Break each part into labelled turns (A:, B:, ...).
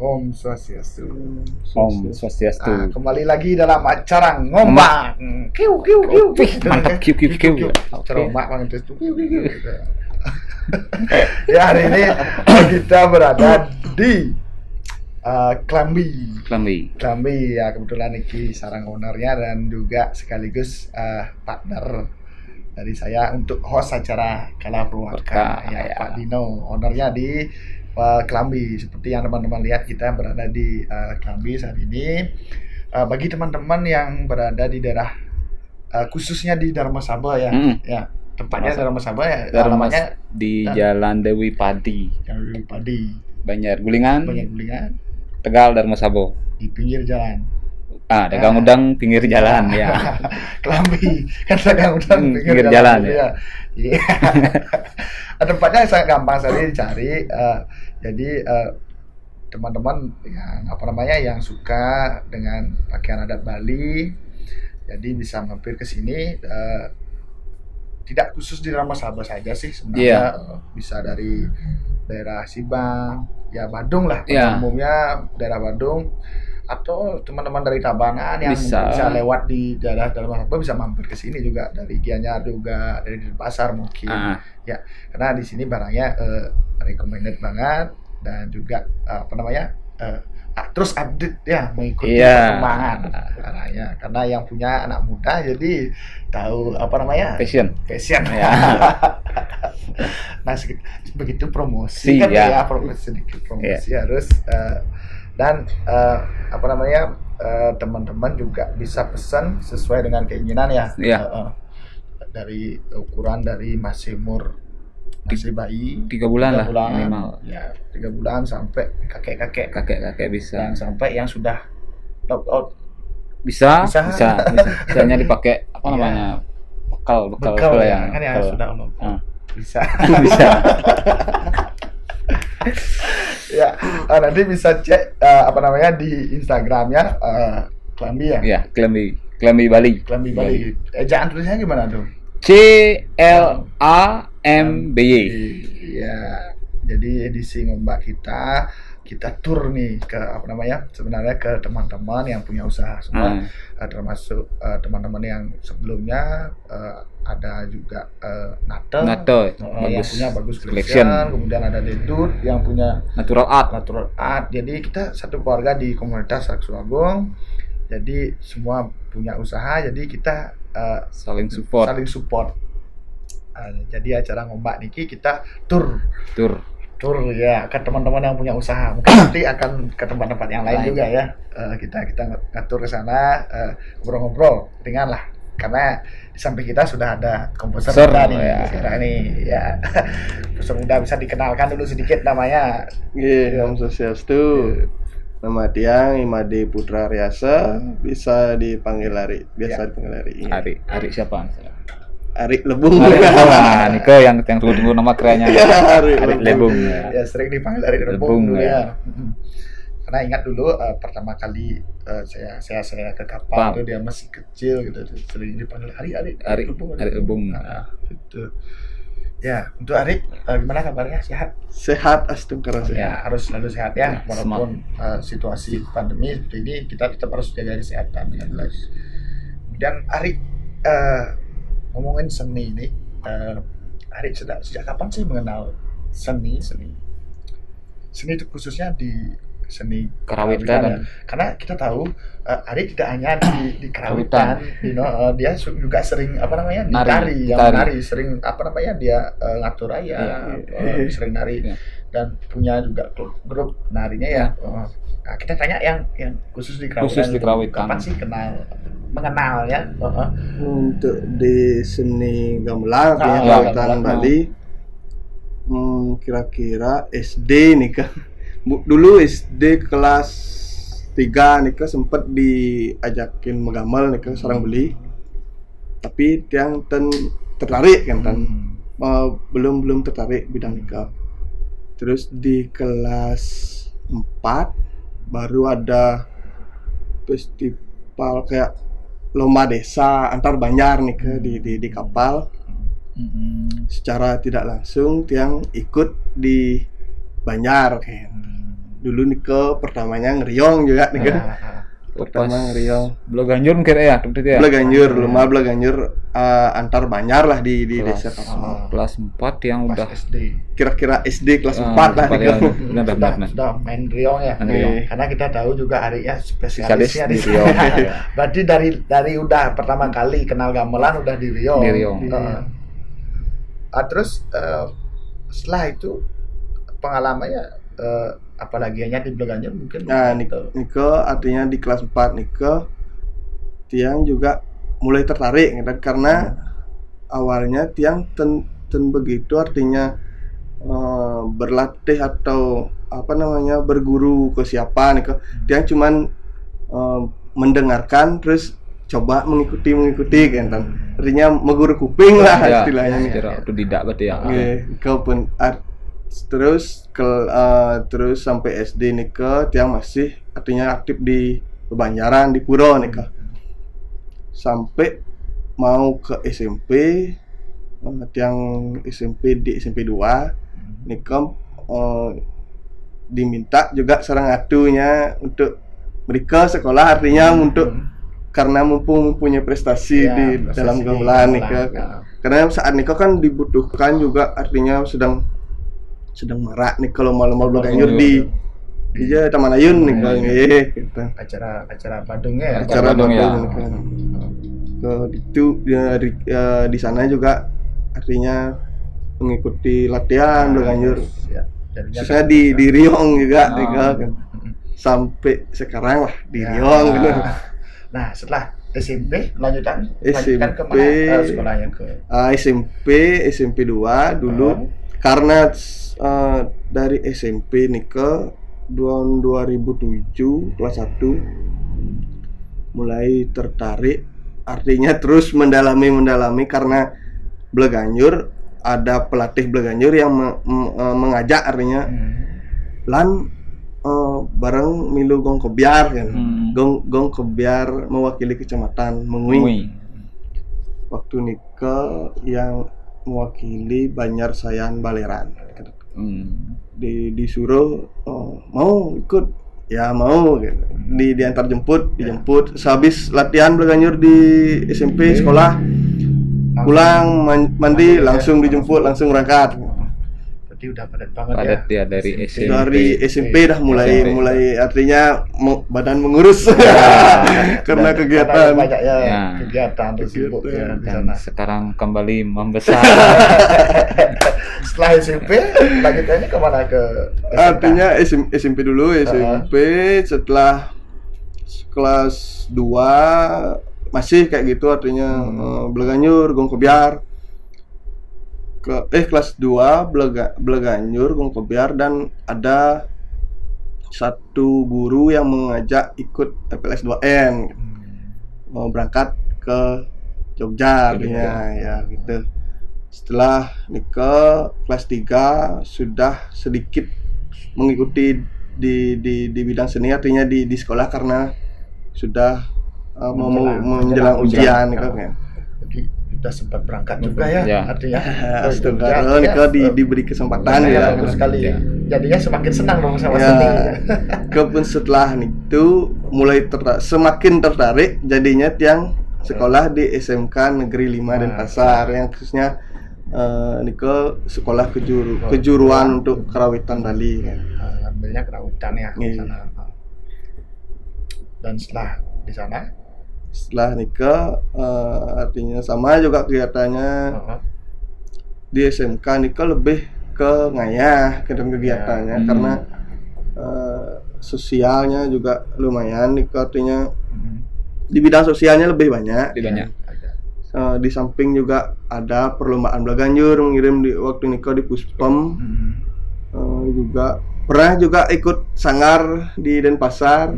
A: Om Swastiastu.
B: Om Swastiastu.
A: Kembali lagi dalam acara ngombak. Kiu kiu kiu.
B: Mantap kiu kiu kiu.
A: Acara ngombak banget itu. Kiu kiu kiu. Ya, hari ini kita berada di Klambi ya, kebetulan Niki sarang ownernya dan juga sekaligus partner dari saya untuk host acara Kala Purwakarta ya, Pak Dino, ownernya di Klambi. Seperti yang teman-teman lihat, kita berada di Klambi saat ini. Bagi teman-teman yang berada di daerah khususnya di Dharma Saba ya, ya tempatnya Dharma Saba ya, namanya
B: di Jalan Dewi Padi.
A: Jalan Dewi Padi.
B: Banjar Gulingan. Tegal Dharma Saba.
A: Di pinggir jalan.
B: Dagang udang pinggir jalan ya.
A: Klambi kan dagang udang pinggir
B: jalan
A: ya. Iya. Tempatnya sangat gampang sekali dicari. Jadi teman-teman yang suka dengan pakaian adat Bali, jadi bisa mampir ke sini. Tidak khusus di Dharma Saba saja sih sebenarnya, bisa dari daerah Sibang, ya Badung lah, umumnya daerah Badung, atau teman-teman dari Tabanan yang bisa lewat di daerah Dharma Saba bisa mampir ke sini juga, dari Gianyar juga, dari Pasar mungkin. Ya, karena di sini barangnya recommended banget dan juga terus update ya, mengikuti perkembangan caranya, karena yang punya anak muda jadi tahu passion ya. Nah, begitu promosi kan ya, promosi harus dan teman-teman juga bisa pesan sesuai dengan keinginan ya. Dari ukuran dari masih bayi 3 bulan lah minimal ya, 3 bulan sampai kakek bisa, dan sampai yang sudah lockout bisa misalnya dipakai bekal ya kan ya, sudah bisa ya. Nanti bisa cek di Instagramnya Klambi ya, Klambi Bali. Ejaan tulisnya gimana tuh? CLAMBY. Ya, jadi edisi ngombak kita tur nih ke sebenarnya ke teman-teman yang punya usaha semua, termasuk teman-teman yang sebelumnya ada juga Nato yang punya Bagus Collection, kemudian ada Dedut yang punya Natural Art. Jadi kita satu keluarga di komunitas Saksuagung. Jadi semua punya usaha, jadi kita saling support. Jadi acara ngombak niki kita tur ya ke teman-teman yang punya usaha. Mungkin nanti akan ke tempat-tempat yang lain juga ya. Kita ngatur ke sana, ngobrol-ngobrol ringan lah. Karena di samping kita sudah ada komposer muda nih sekarang nih ya. Komposer muda, bisa dikenalkan dulu sedikit namanya.
C: Om Swastiastu. Nama Tiang Imade Putra Riasa, bisa dipanggil Ari. Dipanggil Ari. Ari siapa? Ari Lebung.
B: Niko yang tunggu nama kerennya. Ari Lebung.
A: Ya, sering dipanggil Ari Lebung ya. Karena ingat dulu pertama kali saya ke kapal itu dia masih kecil gitu, sering dipanggil Ari Lebung. Gitu. Ya, untuk Ari, gimana kabarnya? Sehat, astagfirullah. Ya, harus selalu sehat ya, walaupun situasi pandemi seperti ini, kita tetap harus jaga kesehatan dengan jelas. Kemudian Ari, ngomongin seni ini, Ari sejak kapan sih mengenal seni itu khususnya di seni kerawitan? Karena kita tahu Ari tidak hanya di kerawitan, dia juga sering nari, sering dia ngatur sering nari dan punya juga grup narinya ya. Nah, kita tanya yang khusus di kerawitan. Kapan sih mengenal ya?
C: Untuk di seni gamelan kerawitan Bali, kira-kira SD nih kan. Dulu SD kelas 3 nih kan sempat diajakin megamel nih kan sarang beli, tapi yang tertarik kan belum tertarik bidang nikah. Terus di kelas 4 baru ada festival kayak lomba desa antar Banjar nih kan di kapal. Secara tidak langsung Tiang ikut di Banjar kan. dulu Niko pertamanya ngeriong juga Niko. Pertama ngeriong.
B: Belaganjur mungkin ya, berarti ya.
C: Belaganjur, lumah Belaganjur antar Banjar lah di desa Tasma.
B: Kelas 4 yang
A: Pas
B: udah
A: SD.
C: Kira-kira SD kelas 4 lah Niko.
B: Benar.
A: Sudah main riong ya. Karena kita tahu juga Ari ya spesialisnya
B: Spesialis
A: di
B: di riong.
A: Berarti dari udah pertama kali kenal gamelan udah di riong.
B: Di riong.
A: Terus setelah itu pengalamannya apalagi hanya di Belaganjur mungkin.
C: Nah, Niko artinya di kelas 4 Niko Tiang juga mulai tertarik gitu, karena awalnya Tiang ten begitu artinya berlatih atau apa namanya berguru ke siapa Niko. Tiang cuman mendengarkan terus coba mengikuti kan. Artinya mengguru kuping lah istilahnya nih.
B: Tidak berarti ya.
C: Kau pun terus sampai SD Nika Tiang masih artinya aktif di Banjaran di Puro Nika. Sampai mau ke SMP Tiang SMP di SMP 2 Nika diminta juga seorang atunya untuk mereka sekolah artinya untuk karena mumpung mempunyai prestasi di dalam gamelan Nika. Karena saat Nika kan dibutuhkan juga artinya sedang marak nih kalau malam-malam Belaganjur di Taman Ayun nih kalau gitu.
A: Acara Badungnya ya.
C: Acara Badung ya. Itu di sana juga artinya mengikuti latihan Belaganjur. Saya di Riong juga kan. Sampai sekarang lah di Riong gitu.
A: Nah, setelah SMP lanjutkan ke mana sekolahnya ke?
C: SMP 2 dulu karena dari SMP nih ke 2007 kelas 1 mulai tertarik artinya terus mendalami karena Belaganjur ada pelatih Belaganjur yang mengajak artinya lan bareng milu gong kebiar kan gong kebiar mewakili kecamatan Mengui waktu nikah yang mewakili Banjar Sayan Baleran disuruh mau ikut ya mau gitu. Diantar dijemput sehabis latihan Belaganjur di SMP sekolah pulang mandi langsung dijemput langsung berangkat.
A: Berarti udah padat banget
B: ya dari SMP.
C: Dari SMP dah mulai artinya badan mengurus karena kegiatan
A: banyak kegiatan tersebut ya di sana.
B: Sekarang kembali membesar.
A: Setelah SMP lanjutannya kemana ke SMK?
C: Artinya SMP dulu SMP setelah kelas 2 masih kayak gitu artinya Belaganjur gong kebiar kelas 2 Belaganjur gong kebiar dan ada satu guru yang mengajak ikut FLS 2N mau berangkat ke Jogja artinya ya gitu. Setelah nikah kelas 3 sudah sedikit mengikuti di bidang seni artinya di sekolah karena sudah menjelang ujian nikah kan.
A: Jadi sudah sempat berangkat juga ya. Artinya
C: setelah nikah diberi kesempatan ya.
A: Bagus sekali. Jadinya semakin senang dong sama seni.
C: Kemudian setelah itu mulai semakin tertarik jadinya Tiang sekolah di SMK Negeri 5 Denpasar yang khususnya Niko sekolah kejuruan untuk kerawitan Bali kan.
A: Ambilnya kerawitan ya di sana. Dan setelah nikah artinya sama juga kegiatannya di SMK nikah lebih ke ngayah kegiatannya karena sosialnya juga lumayan nikah artinya di bidang sosialnya lebih banyak. Di samping juga ada perlombaan Belaganjur mengirim di waktu nikah di Puspem juga pernah juga ikut sanggar di Denpasar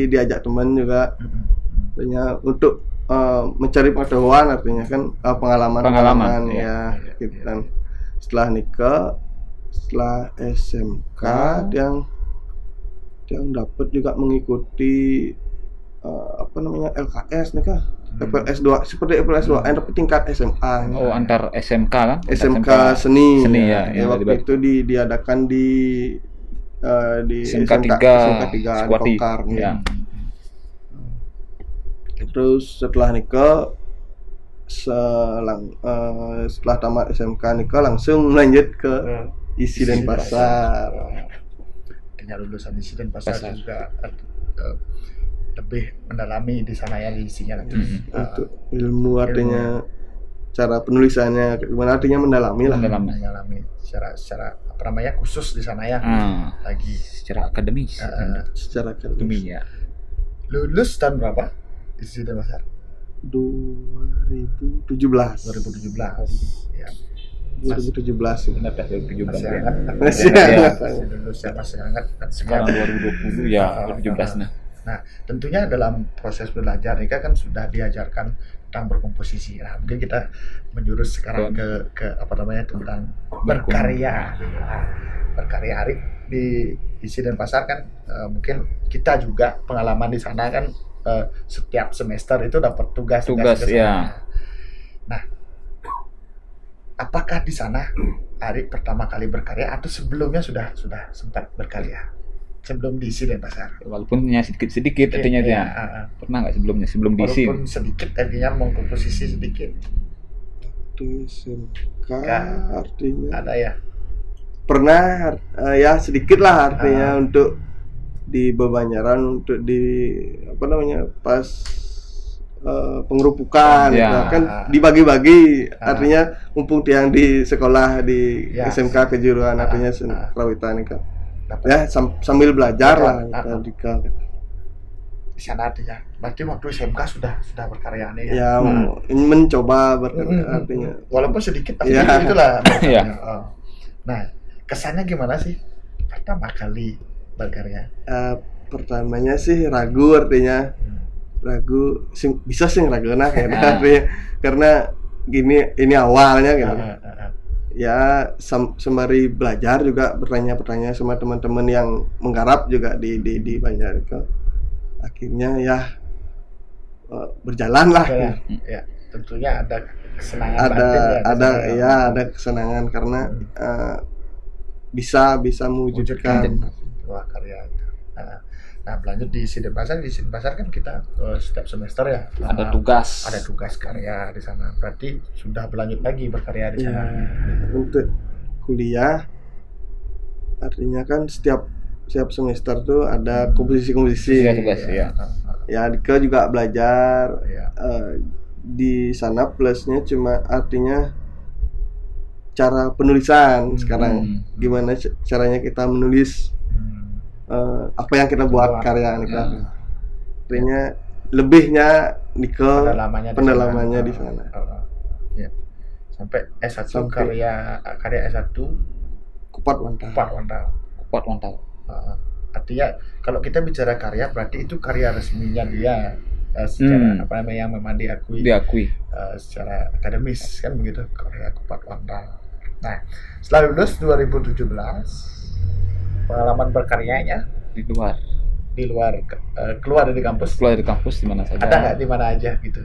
A: diajak teman juga artinya untuk mencari pengetahuan artinya kan pengalaman ya gitu kan. Setelah nikah setelah SMK yang dapat juga mengikuti LKS nih kah? FLS 2 seperti FLS 2 tapi tingkat SMA.
B: Oh, antar SMK kan?
C: SMK seni
B: ya
C: waktu itu diadakan di di
B: SMK 3
C: di
B: Squati.
C: Kokar.
B: Ya.
C: Terus setelah nikah setelah tamat SMK nikah langsung lanjut ke Isi Denpasar.
A: Artinya lulusan Isi Denpasar juga lebih mendalami di sana ya di isinya
C: untuk ilmu artinya cara penulisannya gimana, artinya mendalami
A: secara apa namanya khusus di sana ya. Lagi
B: secara akademis.
C: Secara akademis.
B: Ya.
A: Lulus tahun berapa Isi Denpasar?
C: 2017
A: ya.
C: 2017
B: Benar 2017 ya.
A: Masih hangat kan
B: Sekarang 2020 ya 2017
A: Nah, tentunya dalam proses belajar ini kan sudah diajarkan tentang berkomposisi. Nah, mungkin kita menjurus sekarang ke apa namanya tentang berkarya. Berkarya hari di Isi Denpasar kan mungkin kita juga pengalaman di sana kan setiap semester itu dapat tugas
B: ya.
A: Nah, apakah di sana Ari pertama kali berkarya atau sebelumnya sudah sempat berkarya? Sebelum diisi Denpasar.
B: Walaupun hanya sedikit artinya ya. Pernah nggak sebelum diisi?
A: Walaupun sedikit artinya mengkomposisi sedikit.
C: Waktu SMK artinya
A: ada ya.
C: Pernah ya sedikit lah artinya untuk di Bebanjaran untuk di apa namanya pas pengerupukan kan dibagi-bagi artinya mumpung tiang di sekolah di SMK kejuruan artinya Rawitan kan. Ya sambil belajar lah di
A: sana artinya berarti waktu SMK sudah berkarya nih
C: ya mencoba berkarya artinya
A: walaupun sedikit pasti itulah nah kesannya gimana sih pertama kali berkarya?
C: Pertamanya sih ragu artinya ragu bisa sih ragu nah karena gini ini awalnya gitu. Ya sembari belajar juga bertanya sama teman-teman yang menggarap juga di Banjar itu akhirnya ya berjalan lah
A: ya tentunya ada kesenangan
C: ada kesenangan karena bisa mewujudkan
A: sebuah karya itu. Nah, lanjut di Isi Denpasar kan kita setiap semester ya
B: ada tugas
A: karya di sana. Berarti sudah berlanjut lagi berkarya di sana.
C: Untuk kuliah artinya kan setiap semester tuh ada komposisi
B: tugas ya.
C: Ya Dika juga belajar di sana plusnya cuma artinya cara penulisan sekarang gimana caranya kita menulis apa yang kita buat karya Nika. Artinya lebihnya Nika pendalamannya di sana.
A: Ya. Sampai S1 karya S1
C: Kupat Wantau.
A: Artinya kalau kita bicara karya berarti itu karya resminya dia secara apa namanya yang memang diakui secara akademis kan begitu karya Kupat Wantau. Nah, setelah lulus 2017 pengalaman berkaryanya
B: di luar
A: keluar dari kampus
B: di mana saja
A: ada nggak di mana aja gitu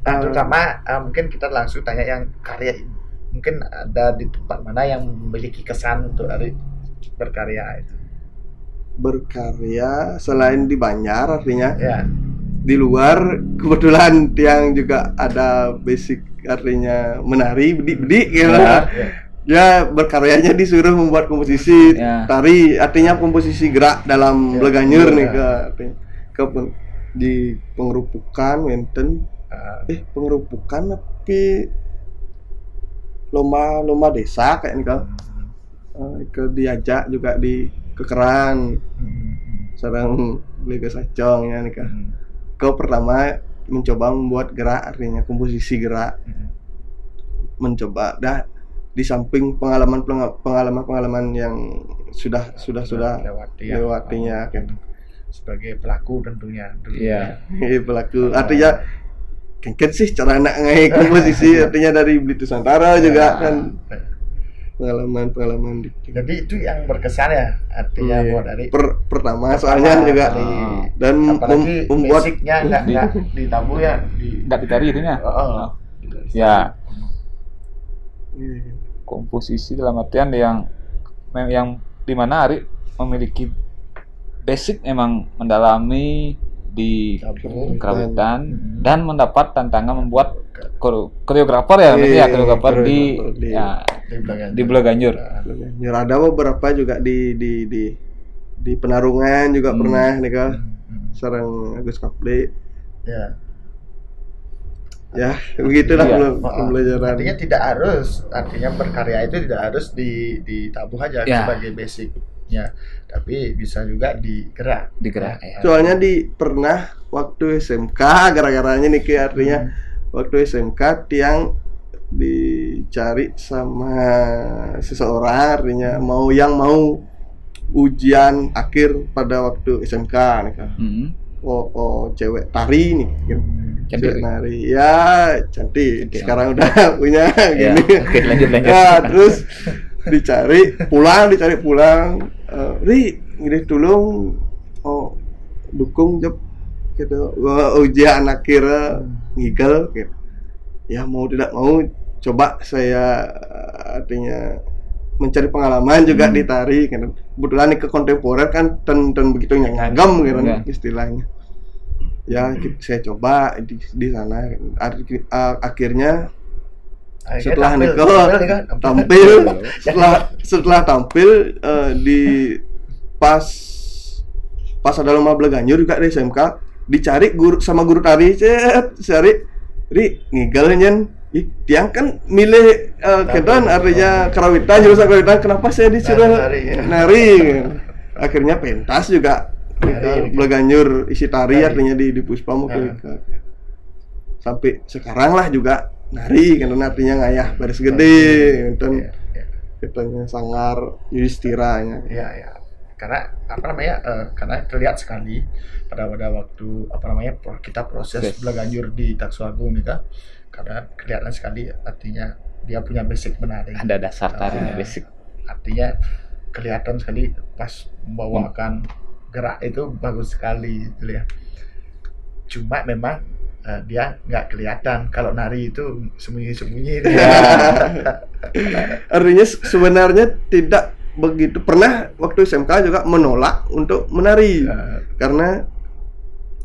A: terutama mungkin kita langsung tanya yang karya mungkin ada di tempat mana yang memiliki kesan untuk Ari berkarya
C: selain di Banjar artinya
A: ya
C: di luar kebetulan tiang juga ada basic artinya menari bedi gitu ya berkaryanya disuruh membuat komposisi tari artinya komposisi gerak dalam Leganyur nih ke di pengerupukan Wenten pengerupukan tapi lomba desa kayak nih ke diajak juga di kekeran sarang Liga Sacong ya nih kau pertama mencoba membuat gerak artinya komposisi gerak mencoba di samping pengalaman yang sudah lewatinya kan
A: sebagai pelaku tentunya
C: pelaku artinya kan sih cara anak ngai komposisi artinya dari Blitu Santara juga kan pengalaman
A: jadi itu yang berkesan ya artinya buat dari
C: pertama soalnya juga dan membuat
A: basicnya nggak ditabuh ya
B: nggak ditari itunya ya komposisi dalam artian yang di mana Ari memiliki basic memang mendalami di kerawitan dan mendapat tantangan membuat koreografer ya, koreografer di Belaganjur.
C: Ada beberapa juga di penarungan juga pernah nih kan, sarang Agus Kapli. Ya begitulah pembelajaran.
A: Artinya berkarya itu tidak harus ditabuh aja sebagai basicnya, tapi bisa juga digerak.
C: Soalnya pernah waktu SMK gara-garanya nih artinya waktu SMK tiang dicari sama seseorang, artinya mau ujian akhir pada waktu SMK nih kan. Cewek tari nih gitu. Cantik nari ya, cantik. Sekarang udah punya gini.
B: Oke, lanjut.
C: Terus dicari pulang. Ri, gini tulung dukung job gitu. Ujian akhir ngigel gitu. Ya mau tidak mau coba saya artinya mencari pengalaman juga di tari kan. Kebetulan ke kontemporer kan ten begitu ngagam gitu istilahnya. Ya saya coba di sana. Akhirnya setelah tampil di pas ada lomba Belaganjur juga di SMK, dicari guru tari, cari ngigel nyen. Tiang kan milih kedan artinya kerawitan, jurusan kerawitan, kenapa saya disuruh nari? Akhirnya pentas juga Belaganjur isi tari artinya di Puspa sampai sekarang lah juga nari karena artinya ngayah baris gede dan katanya Sanggar Yudhistira
A: karena karena terlihat sekali pada waktu kita proses Belaganjur di Taksuagung nih, karena kelihatan sekali artinya dia punya basic menari,
B: ada dasar tarinya basic,
A: artinya kelihatan sekali pas membawakan gerak itu bagus sekali gitu ya. Cuma memang dia nggak kelihatan kalau nari itu sembunyi-sembunyi.
C: Artinya sebenarnya tidak begitu. Pernah waktu SMK juga menolak untuk menari karena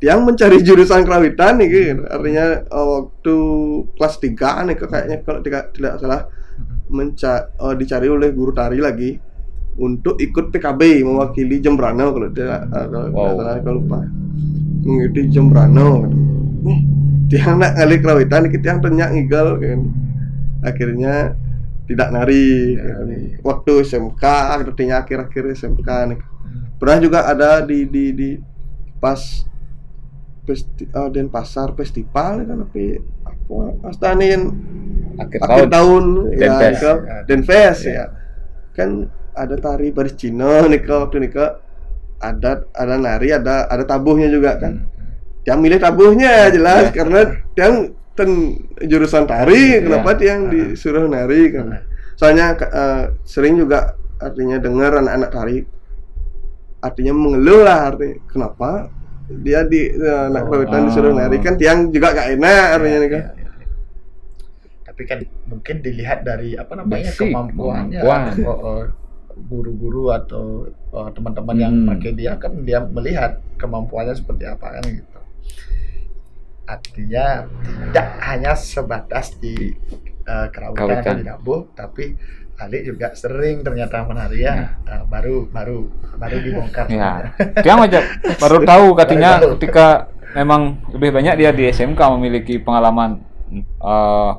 C: yang mencari jurusan kerawitan nih, artinya waktu kelas 3 nih kayaknya kalau tidak salah dicari oleh guru tari lagi untuk ikut PKB mewakili Jembrana kalau lupa mengikuti Jembrana. Dia nak ngali kerawitan kita yang ternyata ngigel kan. Akhirnya tidak nari. Waktu SMK artinya akhir-akhir SMK nih. Pernah juga ada di pas Denpasar festival kan, tapi astanin akhir tahun ya Denfest ya. Kan ada tari baris Cina waktu nikah, ada nari, ada tabuhnya juga kan. Yang milih tabuhnya jelas karena yang jurusan tari, kenapa yang disuruh nari kan. Soalnya sering juga artinya dengar anak-anak tari artinya mengeluh lah, artinya kenapa dia anak kerawitan disuruh nari kan tiang juga gak enak artinya nih kan.
A: Tapi kan mungkin dilihat dari kemampuannya. Guru-guru atau teman-teman yang pakai dia kan dia melihat kemampuannya seperti apa kan gitu. Artinya tidak hanya sebatas di kerawitan atau di nabuh, tapi Ali juga sering ternyata menari baru dibongkar.
B: Dia aja baru tahu katanya ketika memang lebih banyak dia di SMK memiliki pengalaman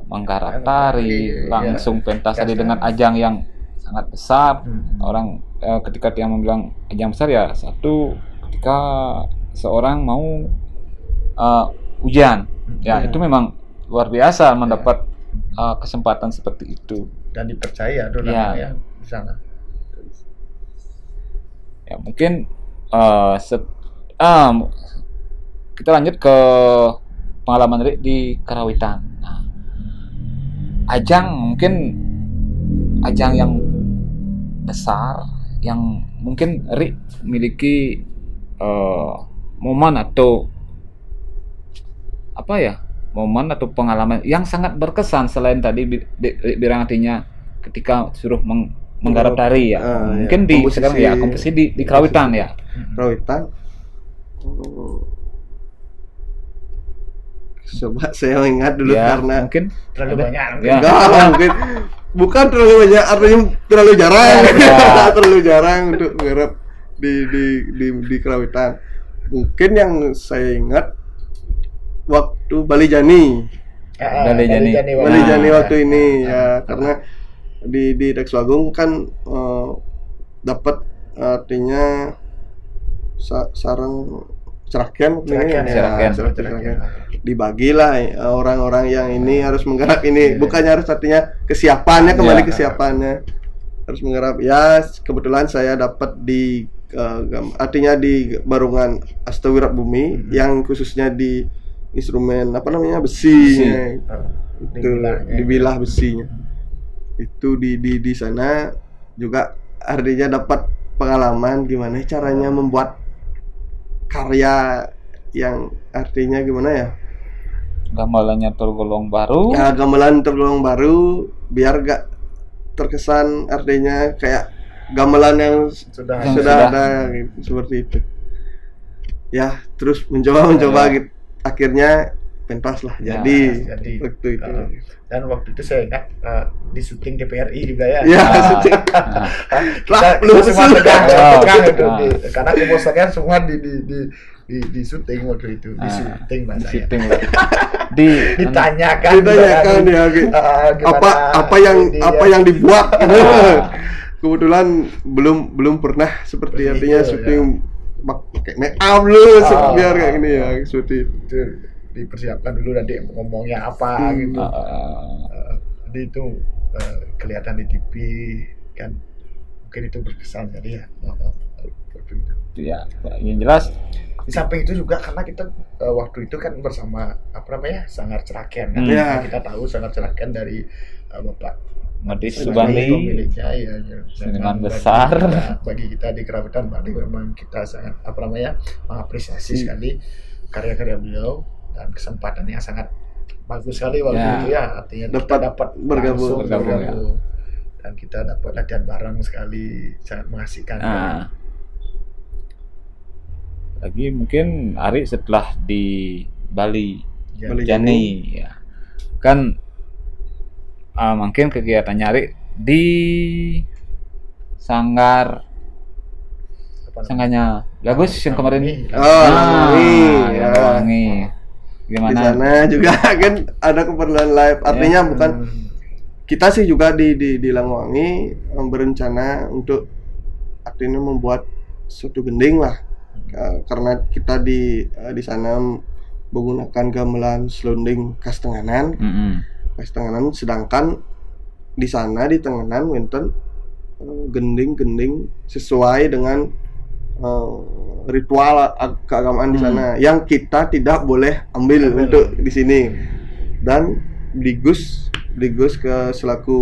B: menggarap tari, langsung pentas tadi dengan ajang yang sangat besar. Orang ketika dia membilang ajang besar ya satu ketika seorang mau ujian itu memang luar biasa mendapat kesempatan seperti itu
A: dan dipercaya ya di sana.
B: Ya mungkin kita lanjut ke pengalaman Rik di kerawitan. Ajang yang besar yang mungkin Rik miliki momen atau pengalaman yang sangat berkesan selain tadi bilang artinya ketika suruh menggarap tari ya. Mungkin
C: ya.
B: di sekarang ya komposisi di Kerawitan ya.
C: Kerawitan. Coba saya ingat dulu
B: Ya,
C: karena
B: mungkin
A: Terlalu banyak.
B: Ya.
C: enggak mungkin bukan terlalu banyak, artinya terlalu jarang. Terlalu jarang untuk menggarap di Kerawitan. Mungkin yang saya ingat waktu Bali Jani.
B: Bali Jani.
C: Bali Jani waktu ini ya, karena di Texwagung kan dapat artinya sarang ceraken dibagilah orang-orang yang ini harus menggarap ini, bukannya harus artinya kesiapannya, kembali kesiapannya harus menggarap ya. Kebetulan saya dapat di artinya di Barungan Astawirat Bumi yang khususnya di instrumen apa namanya besi. Itu dibilah besinya itu di sana juga artinya dapat pengalaman gimana caranya membuat karya yang artinya gimana ya,
B: gamelannya tergolong baru
C: ya gamelan tergolong baru biar gak terkesan artinya kayak gamelan yang sudah ada gitu, seperti itu ya. Terus mencoba gitu, akhirnya pentas lah jadi waktu itu.
A: Dan waktu itu saya ingat di syuting TPRI juga ya.
C: Ya, syuting.
A: Kita semua tegang itu karena komposernya semua di syuting waktu itu, di syuting bahasanya. Ditanyakan
C: ya apa yang dibuat. Kebetulan belum pernah seperti artinya syuting pakai make up lu biar kayak gini ya, seperti itu.
A: Dipersiapkan dulu nanti ngomongnya apa gitu. Jadi itu kelihatan di TV kan, mungkin itu berkesan jadi ya.
B: Ya, yang jelas
A: di samping itu juga karena kita waktu itu kan bersama apa namanya Sanggar Ceraken kan. Kita tahu Sanggar Ceraken dari Bapak
B: Madis Subandi
A: pemiliknya ya,
B: dengan besar
A: bagi kita di Kerawitan Bali memang kita sangat apa namanya mengapresiasi sekali karya-karya beliau dan kesempatan yang sangat bagus sekali waktu itu ya, artinya kita dapat bergabung ya. Dan kita dapat latihan bareng sekali, sangat mengasihkan.
B: Lagi mungkin Ari setelah di Bali Jani ya kan mungkin kegiatannya Ari di Sanggarnya Bagus yang kemarin Wangi. Gimana?
C: Di sana juga kan ada keperluan live. Artinya bukan kita sih juga di Langwangi berencana untuk artinya membuat suatu gending lah. Karena kita di sana menggunakan gamelan slonding khas Tenganan. Khas Tenganan, sedangkan di sana di Tenganan wonten gending-gending sesuai dengan ritual keagamaan di sana yang kita tidak boleh ambil untuk di sini. Dan Digus ke selaku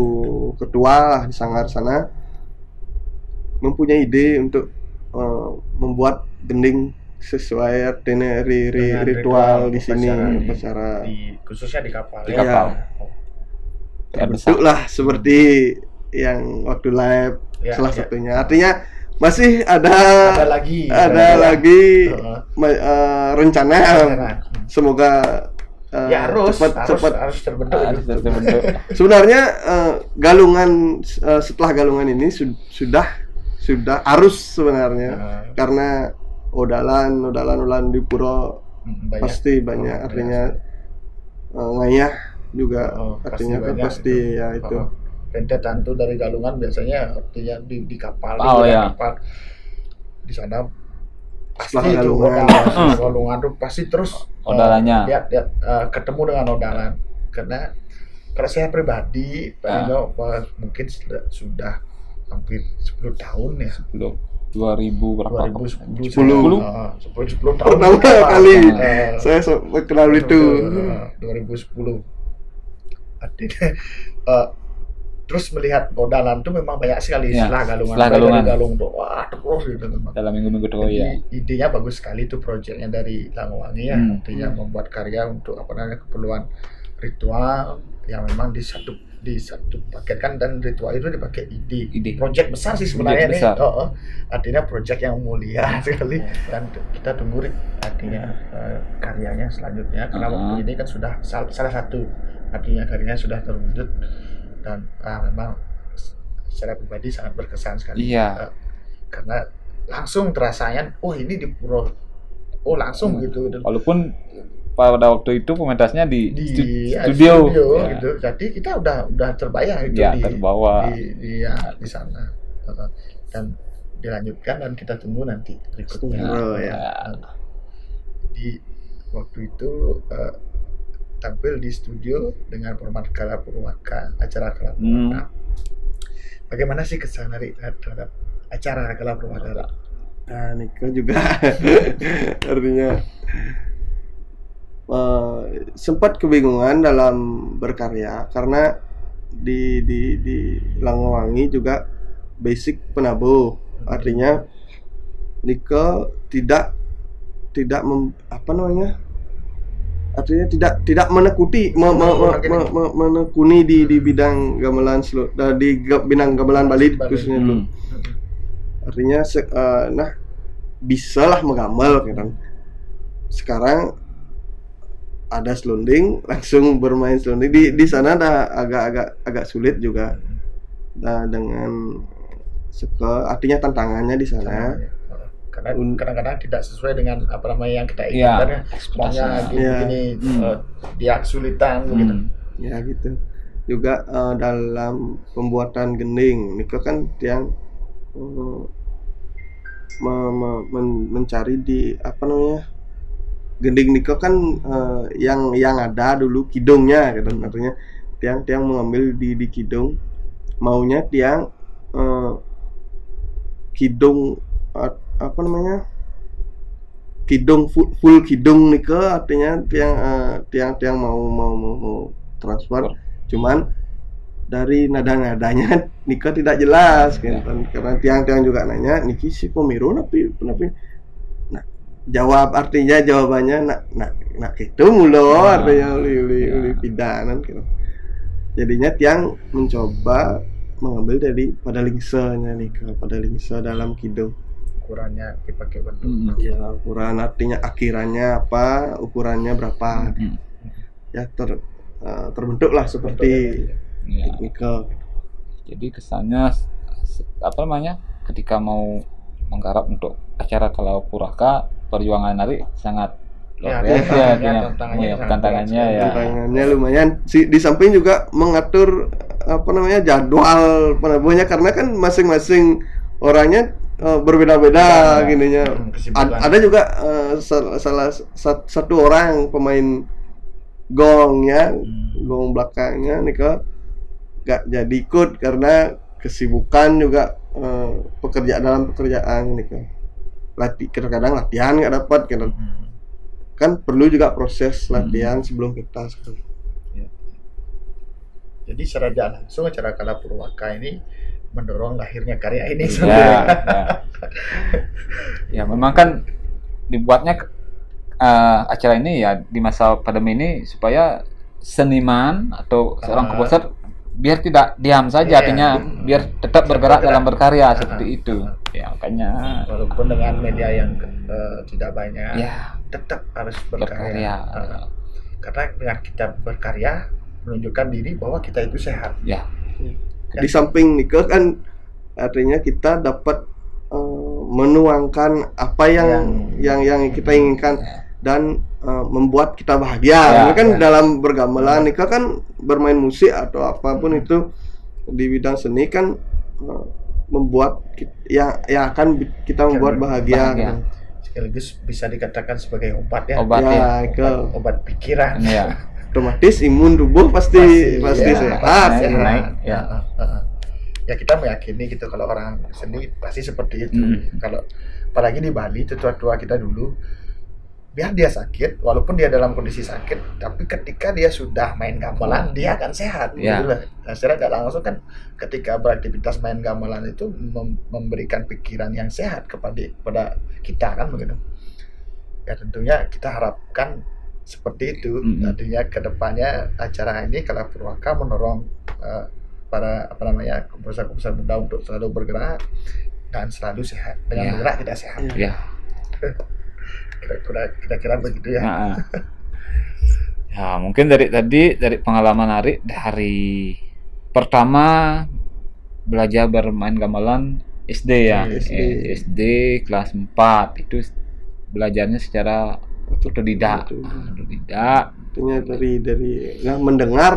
C: ketua lah di Sanggar sana mempunyai ide untuk membuat gending sesuai artinya ritual di sini upacara
A: khususnya di kapal.
C: Terbentuklah seperti yang waktu live salah satunya. Artinya masih ada lagi rencana. Semoga
A: harus terbentuk.
C: Sebenarnya galungan setelah galungan ini sudah harus sebenarnya karena odalan di pura pasti banyak artinya ngayah juga artinya pasti ya itu.
A: Rentetan tuh dari galungan biasanya artinya di kapal, kapal di sana pasti itu galungan tuh pasti terus
B: odalannya
A: lihat ketemu dengan odalan. Karena kalau saya pribadi mungkin sudah hampir 10 tahun ya,
B: 2000 berapa?
A: 2010 tahun
C: pertama kali saya kenal itu 2010.
A: Artinya terus melihat odalan tuh memang banyak sekali setelah galungan. Galung tuh terus gitu
B: dalam minggu-minggu itu ya.
A: Idenya bagus sekali tuh proyeknya dari Langwangi ya, artinya membuat karya untuk apa namanya keperluan ritual yang memang di satu paketkan, dan ritual itu dipakai ide project besar sih sebenarnya nih. Artinya project yang mulia sekali, dan kita tunggu artinya karyanya selanjutnya, karena waktu ini kan sudah salah satu artinya karyanya sudah terwujud, dan memang secara pribadi sangat berkesan sekali. Karena langsung terasanya ini di puro langsung gitu.
B: Walaupun pada waktu itu pengentasnya di
A: studio gitu. Jadi kita udah terbayang itu
B: terbawa
A: di sana. Dan dilanjutkan, dan kita tunggu nanti berikutnya. Jadi waktu itu tampil di studio dengan format Kala Purwaka, acara Kala Purwaka. Bagaimana sih kesan terhadap acara Kala Purwaka?
C: Nah, Niko juga artinya sempat kebingungan dalam berkarya, karena di Langkawangi juga basic penabuh, artinya Niko artinya tidak menekuni di bidang gamelan di bidang gamelan Bali khususnya dulu. Artinya bisalah menggamel kan. Sekarang ada selonding, langsung bermain selonding di sana ada agak sulit juga. Dengan artinya tantangannya di sana.
A: Karena kadang-kadang tidak sesuai dengan apa namanya yang kita inginkan ya. Semuanya gini dia kesulitan gitu.
C: Ya gitu. Juga dalam pembuatan gending, Niko kan yang mencari di apa namanya, gending Niko kan yang ada dulu kidungnya gitu. Artinya tiang mengambil di kidung, maunya tiang kidung apa namanya, kidung full kidung Niko, artinya tiang mau transfer, cuman dari nada-nadanya Niko tidak jelas kan. Karena tiang-tiang juga nanya, Niki si pemiru tapi jawabannya nak gitu mulu, artinya uli pidanan gitu. Jadinya tiang mencoba mengambil dari pada lingsenya Niko, pada lingse dalam kidung.
A: Ukurannya dipakai bentuk.
C: Ya, ukuran artinya akhirannya apa, ukurannya berapa. Ya terbentuklah seperti Niko.
B: Jadi kesannya apa namanya, ketika mau menggarap untuk acara Kala Purwaka, perjuangan Ari sangat luar biasa
C: tantangannya lumayan. Di samping juga mengatur apa namanya jadwal penabuhnya, karena kan masing-masing orangnya berbeda-beda gininya. Ada juga salah satu orang pemain gongnya, gong belakangnya Niko gak jadi ikut karena kesibukan juga pekerjaan Niko. Kadang latihan gak dapat kan perlu juga proses latihan sebelum kita sekali.
A: Jadi secara langsung acara Kala Purwaka ini mendorong lahirnya karya ini.
B: Ya memang kan dibuatnya acara ini ya di masa pandemi ini supaya seniman atau seorang komposer biar tidak diam saja, artinya biar tetap bergerak dalam berkarya seperti itu. Ya makanya
A: walaupun dengan media yang tidak banyak, tetap harus berkarya. Karena dengan kita berkarya menunjukkan diri bahwa kita itu sehat.
C: Di samping Niko kan artinya kita dapat menuangkan apa yang kita inginkan dan membuat kita bahagia. Kan dalam bergamelan Niko kan bermain musik atau apapun itu di bidang seni kan membuat yang akan kita membuat bahagia. Gitu.
A: Sekaligus bisa dikatakan sebagai obat obat pikiran.
C: Otomatis imun tubuh pasti sehat.
A: Ya kita meyakini gitu kalau orang seni pasti seperti itu. Kalau apalagi di Bali tua-tua kita dulu, biar dia sakit, walaupun dia dalam kondisi sakit, tapi ketika dia sudah main gamelan dia akan sehat. Secara tidak langsung kan ketika beraktivitas main gamelan itu memberikan pikiran yang sehat kepada kita kan begitu. Ya tentunya kita harapkan seperti itu. Artinya kedepannya acara ini Kala Purwaka mendorong para komposer muda untuk selalu bergerak dan selalu sehat. Dengan bergerak tidak sehat. Kira-kira begitu ya.
B: Ya, mungkin dari pengalaman Ari dari pertama belajar bermain gamelan SD ya. SD kelas 4 itu belajarnya secara otodidak.
C: Artinya dari mendengar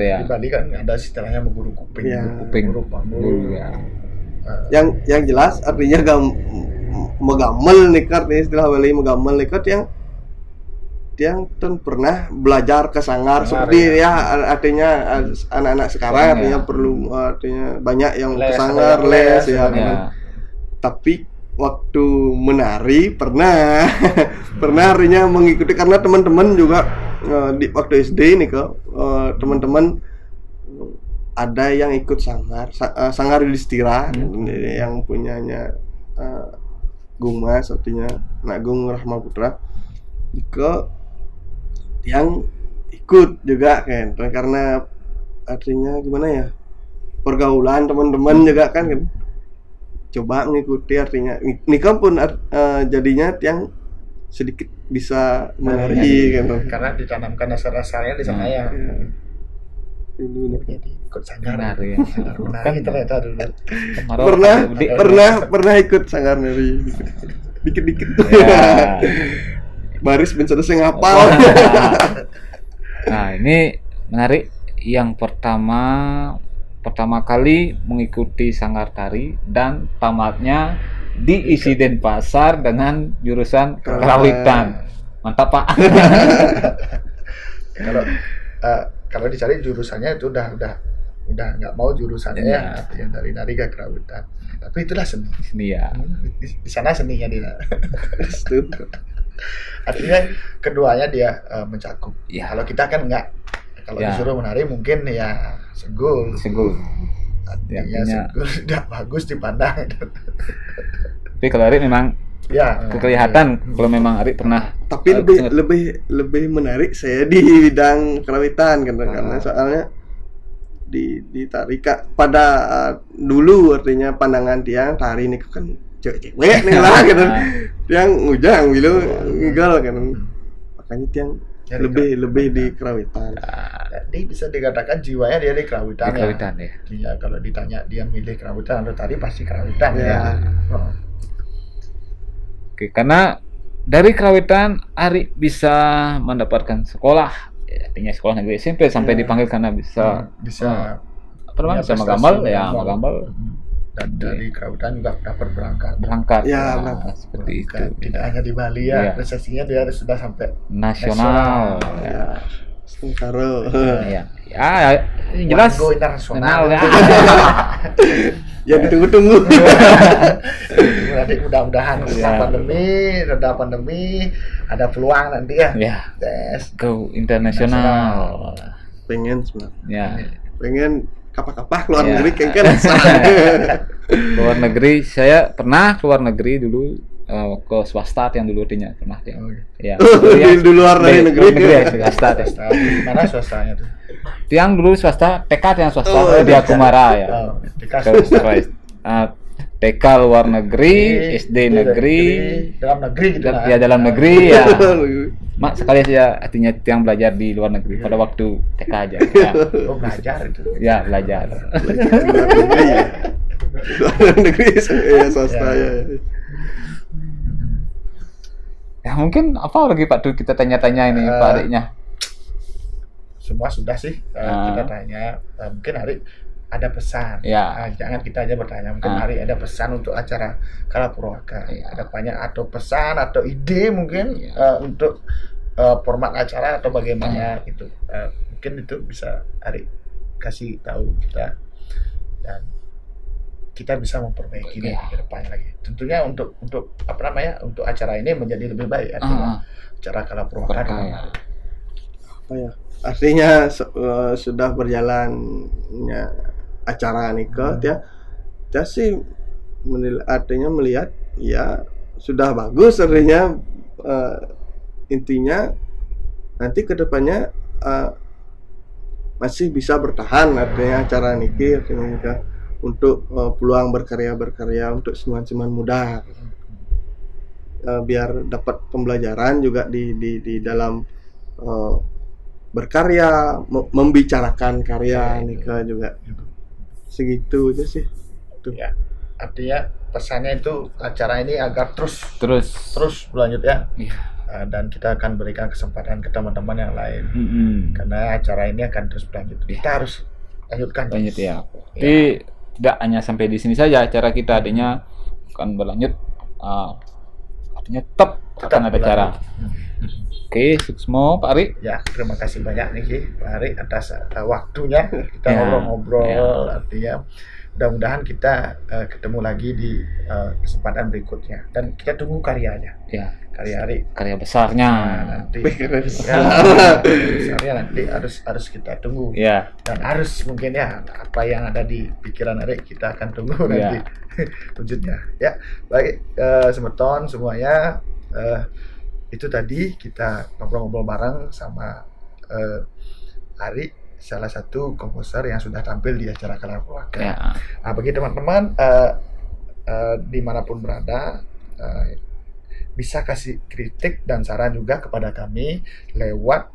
B: ya.
A: Di Bali kan ada istilahnya mengguru kuping.
B: Guru ya.
C: Yang jelas artinya megamel nikat, istilah Bali megamel nikat yang pernah belajar ke sanggar seperti artinya anak-anak sekarang artinya perlu artinya banyak yang ke sanggar les ya. Tapi waktu menari pernah artinya mengikuti karena teman-teman juga di waktu SD nih teman-teman ada yang ikut sanggar Yudhistira yang punyanya Gungmas artinya Agung Rahma Putra yang ikut juga kan karena artinya gimana ya pergaulan teman-teman juga kan coba mengikuti artinya nikah pun jadinya yang sedikit bisa menari kan
A: karena ditanamkan dasar-dasarnya di sana ya. Dulu jadi ikut sanggar
B: menari
A: ternyata dulu
C: pernah ikut sanggar nari dikit-dikit baris ben selesai ngapal.
B: Nah, ini menarik yang pertama kali mengikuti sanggar tari dan tamatnya di isi Denpasar dengan jurusan kerawitan. Mantap, Pak.
A: Kalau dicari jurusannya itu udah nggak mau jurusannya yang dari nari ke kerawitan. Tapi itulah seni
B: ya.
A: Di sana seninya dia. Artinya keduanya dia mencakup. Kalau kita kan enggak. Kalau disuruh menari mungkin ya segul. Artinya segul udah bagus dipandang.
B: Tapi kalau Ari memang kelihatan kalau memang Ari pernah.
C: Tapi lebih menarik saya di bidang kerawitan karena soalnya di tari pada dulu artinya pandangan tiang tari ini kan cewek nih lah gitu. Yang ujang gitu ngigal kan. Makanya tiang lebih di kerawitan.
A: Jadi bisa dikatakan jiwanya dia di kerawitan
B: ya.
A: Iya, kalau ditanya dia milih kerawitan atau tari pasti kerawitan ya.
B: Oke, karena dari kerawitan Ari bisa mendapatkan sekolah, artinya sekolah negeri SMP sampai dipanggil karena bisa bisa magambal. Dan dari kerawitan juga dapat berangkat seperti itu.
A: Tidak hanya di Bali prestasinya dia sudah sampai
B: nasional.
C: Setengkaro.
B: Jelas
A: go internasional.
C: Ya ditunggu-tunggu.
A: Nanti mudah-mudahan reda pandemi ada peluang nanti ya.
B: Go internasional.
C: Pengen sebenarnya. Pengen kapak-kapak keluar negeri kan.
B: Luar negeri, saya pernah keluar negeri dulu ke swasta yang dulu artinya pernah
C: di luar negeri
B: swasta.
A: Mana swastanya tuh?
B: Yang dulu swasta, TK yang swasta di Akumara ya. TK luar negeri, SD negeri,
A: dalam negeri gitu lah.
B: Ya dalam negeri ya. Mak sekali saja artinya yang belajar di luar negeri pada waktu TK aja.
A: Belajar itu.
B: Ya, belajar.
C: Luar negeri swasta ya.
B: Ya mungkin apa lagi Pak tuh kita tanya-tanya ini Pak adiknya.
A: Semua sudah sih kita tanya. Mungkin Ari ada pesan. Jangan kita aja bertanya. Mungkin Ari ada pesan untuk acara Kala Purwaka. Ada banyak atau pesan atau ide mungkin untuk format acara atau bagaimana itu. Mungkin itu bisa Ari kasih tahu kita dan kita bisa memperbaiki ke depan lagi. Tentunya untuk untuk acara ini menjadi lebih baik acara Kala Purwaka.
C: Artinya sudah berjalannya acara nikah dia sih artinya melihat ya sudah bagus artinya intinya nanti kedepannya masih bisa bertahan artinya acara niki artinya untuk peluang berkarya untuk seniman muda, biar dapat pembelajaran juga di dalam berkarya, membicarakan karya nika juga segitu aja sih. Tuh.
A: Ya, artinya pesannya itu acara ini agar terus berlanjut ya. Dan kita akan berikan kesempatan ke teman-teman yang lain karena acara ini akan terus berlanjut. Kita harus lanjutkan.
B: Ya. Tapi tidak hanya sampai di sini saja acara kita, artinya akan berlanjut. Artinya tetap akan ada acara. Oke, sukses Pak Ari.
A: Ya, terima kasih banyak nih Pak Ari atas waktunya kita ngobrol-ngobrol. Artinya mudah-mudahan kita ketemu lagi di kesempatan berikutnya dan kita tunggu karyanya.
B: Ya,
A: karya
B: besarnya
A: nanti. Besarnya nanti harus kita tunggu.
B: Ya.
A: Dan harus mungkin ya apa yang ada di pikiran Ari kita akan tunggu nanti wujudnya. Ya, baik semeton semuanya. Itu tadi kita ngobrol-ngobrol bareng sama Ari, salah satu komposer yang sudah tampil di acara Kala Purwaka.
B: Ya.
A: Nah, bagi teman-teman dimanapun berada, bisa kasih kritik dan saran juga kepada kami lewat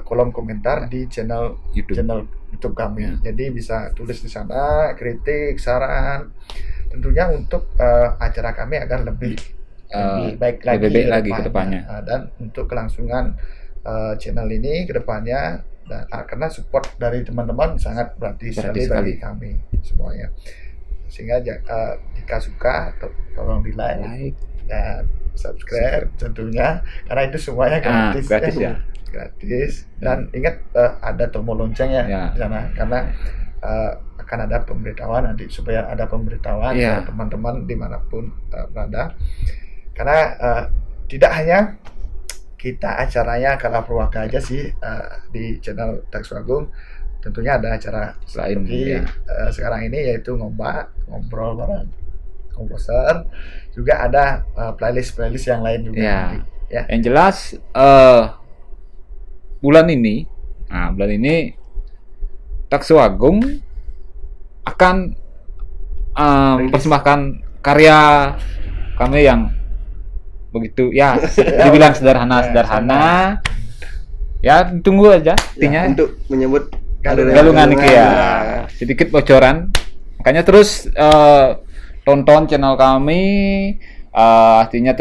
A: kolom komentar di channel YouTube kami. Jadi bisa tulis di sana kritik, saran, tentunya untuk acara kami agar lebih baik lagi ke depannya. Dan untuk kelangsungan channel ini ke depannya, karena support dari teman-teman sangat berarti sekali bagi kami semuanya. Sehingga jika suka tolong di like dan subscribe tentunya, karena itu semuanya gratis ya. Gratis. Dan ingat ada tombol loncengnya di sana, karena akan ada pemberitahuan nanti, supaya ada pemberitahuan teman-teman dimanapun berada. Karena tidak hanya kita acaranya Kala Purwaka aja sih di channel Takswagung, tentunya ada acara seperti sekarang ini, yaitu ngobrol bareng komposer, juga ada playlist yang lain juga nanti, ya.
B: Yang jelas bulan ini Takswagung akan mempersembahkan karya kami yang begitu ya, dibilang sederhana. Ya, tunggu aja artinya
C: untuk menyebut
B: galungan iki ya. Sedikit bocoran. Makanya terus tonton channel kami, artinya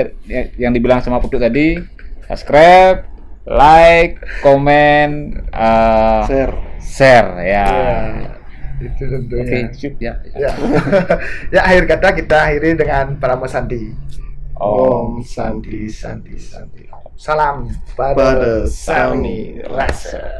B: yang dibilang sama Puput tadi, subscribe, like, komen, share ya.
A: Itu tentunya.
B: Oke, cukup ya.
A: Ya, akhir kata kita akhiri dengan Parama Sandi.
C: Om Sandi.
A: Salam pada Sani Rasa.